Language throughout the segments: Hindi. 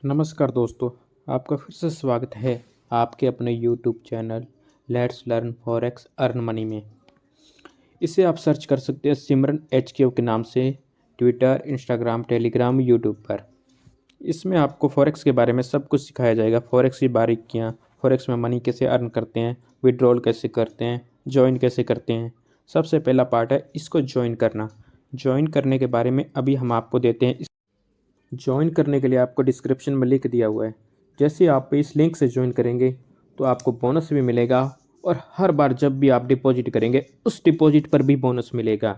नमस्कार दोस्तों, आपका फिर से स्वागत है आपके अपने YouTube channel let's learn forex earn money में। इसे आप सर्च कर सकते हैं सिमरन एच के नाम से ट्विटर, इंस्टाग्राम, टेलीग्राम, यूट्यूब पर। इसमें आपको फॉरेक्स के बारे में सब कुछ सिखाया जाएगा। फॉरेक्स की बारीकियाँ, फॉरेक्स में मनी कैसे अर्न करते हैं, विड्रॉल कैसे करते हैं, ज्वाइन कैसे करते हैं। सबसे पहला पार्ट है इसको ज्वाइन करना। ज्वाइन करने के बारे में अभी हम आपको देते हैं। ज्वाइन करने के लिए आपको डिस्क्रिप्शन में लिंक दिया हुआ है। जैसे आप इस लिंक से ज्वाइन करेंगे तो आपको बोनस भी मिलेगा और हर बार जब भी आप डिपॉजिट करेंगे उस डिपॉजिट पर भी बोनस मिलेगा।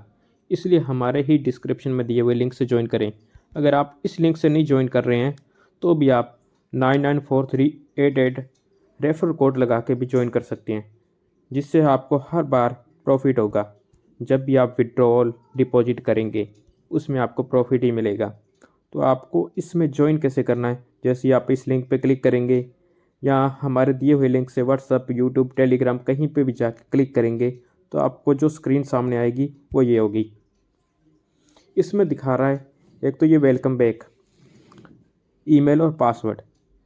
इसलिए हमारे ही डिस्क्रिप्शन में दिए हुए लिंक से ज्वाइन करें। अगर आप इस लिंक से नहीं ज्वाइन कर रहे हैं तो भी आप 994388 रेफर कोड लगा के भी ज्वाइन कर सकते हैं, जिससे आपको हर बार प्रॉफिट होगा। जब भी आप विड्रॉल डिपॉजिट करेंगे उसमें आपको प्रॉफिट ही मिलेगा। तो आपको इसमें ज्वाइन कैसे करना है, जैसे ही आप इस लिंक पे क्लिक करेंगे या हमारे दिए हुए लिंक से व्हाट्सअप, यूट्यूब, टेलीग्राम कहीं पे भी जाकर क्लिक करेंगे तो आपको जो स्क्रीन सामने आएगी वो ये होगी। इसमें दिखा रहा है एक तो ये वेलकम बैक, ईमेल और पासवर्ड।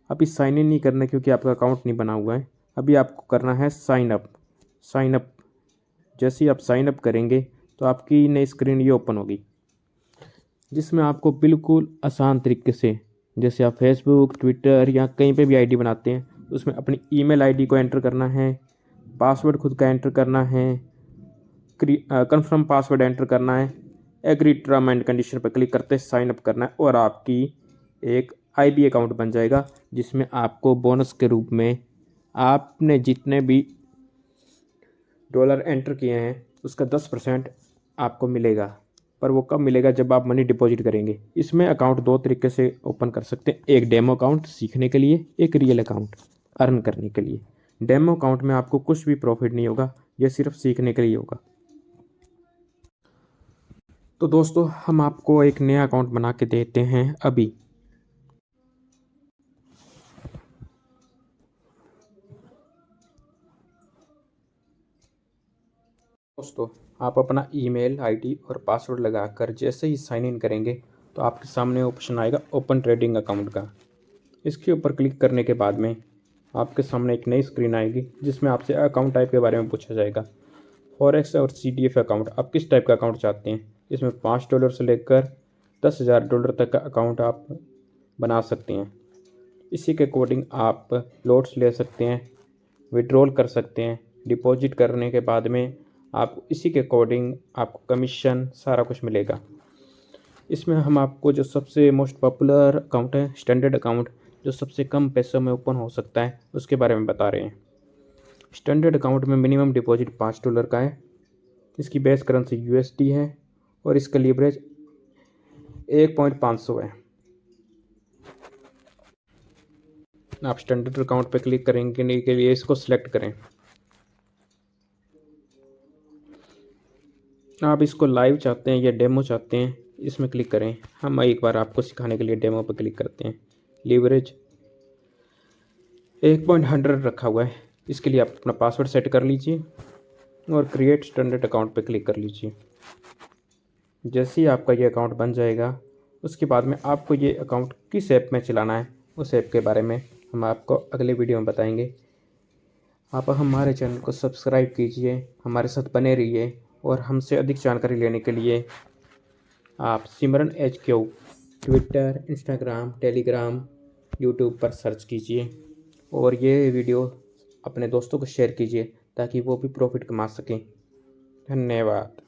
अभी साइन इन नहीं करना क्योंकि आपका अकाउंट नहीं बना हुआ है। अभी आपको करना है साइन अप। साइन अप जैसे ही आप साइन अप करेंगे तो आपकी नई स्क्रीन ये ओपन होगी, जिसमें आपको बिल्कुल आसान तरीके से, जैसे आप फेसबुक, ट्विटर या कहीं पे भी आईडी बनाते हैं, उसमें अपनी ईमेल आईडी को एंटर करना है, पासवर्ड खुद का एंटर करना है, कंफर्म पासवर्ड एंटर करना है, एग्री टर्म एंड कंडीशन पर क्लिक करते साइन अप करना है और आपकी एक आईबी अकाउंट बन जाएगा, जिसमें आपको बोनस के रूप में आपने जितने भी डॉलर एंटर किए हैं उसका 10% आपको मिलेगा। पर वो कब मिलेगा, जब आप मनी डिपॉजिट करेंगे। इसमें अकाउंट दो तरीके से ओपन कर सकते हैं, एक डेमो अकाउंट सीखने के लिए, एक रियल अकाउंट अर्न करने के लिए। डेमो अकाउंट में आपको कुछ भी प्रॉफिट नहीं होगा, यह सिर्फ सीखने के लिए होगा। तो दोस्तों, हम आपको एक नया अकाउंट बना के देते हैं अभी। दोस्तों, आप अपना ईमेल आईडी और पासवर्ड लगाकर जैसे ही साइन इन करेंगे तो आपके सामने ऑप्शन आएगा ओपन ट्रेडिंग अकाउंट का। इसके ऊपर क्लिक करने के बाद में आपके सामने एक नई स्क्रीन आएगी, जिसमें आपसे अकाउंट टाइप के बारे में पूछा जाएगा। फॉरेक्स और CDF अकाउंट, आप किस टाइप का अकाउंट चाहते हैं। इसमें $5 से लेकर $10,000 तक का अकाउंट आप बना सकते हैं। इसी के अकॉर्डिंग आप लोड्स ले सकते हैं, विड्रॉल कर सकते हैं। डिपॉजिट करने के बाद में आप इसी के अकॉर्डिंग आपको कमीशन सारा कुछ मिलेगा। इसमें हम आपको जो सबसे मोस्ट पॉपुलर अकाउंट है, स्टैंडर्ड अकाउंट, जो सबसे कम पैसों में ओपन हो सकता है, उसके बारे में बता रहे हैं। स्टैंडर्ड अकाउंट में मिनिमम डिपॉजिट $5 का है। इसकी बेस करेंसी USD है और इसका लीवरेज 1.500 है। आप स्टैंडर्ड अकाउंट पर क्लिक करेंगे के लिए इसको सिलेक्ट करें। आप इसको लाइव चाहते हैं या डेमो चाहते हैं, इसमें क्लिक करें। हम एक बार आपको सिखाने के लिए डेमो पर क्लिक करते हैं। लीवरेज 1.100 रखा हुआ है। इसके लिए आप अपना पासवर्ड सेट कर लीजिए और क्रिएट स्टैंडर्ड अकाउंट पर क्लिक कर लीजिए। जैसे ही आपका ये अकाउंट बन जाएगा, उसके बाद में आपको ये अकाउंट किस ऐप में चलाना है, उस ऐप के बारे में हम आपको अगले वीडियो में बताएंगे। आप हमारे चैनल को सब्सक्राइब कीजिए, हमारे साथ बने रहिए और हमसे अधिक जानकारी लेने के लिए आप सिमरन HQ Twitter, Instagram, Telegram, YouTube पर सर्च कीजिए और ये वीडियो अपने दोस्तों को शेयर कीजिए ताकि वो भी प्रॉफिट कमा सकें। धन्यवाद।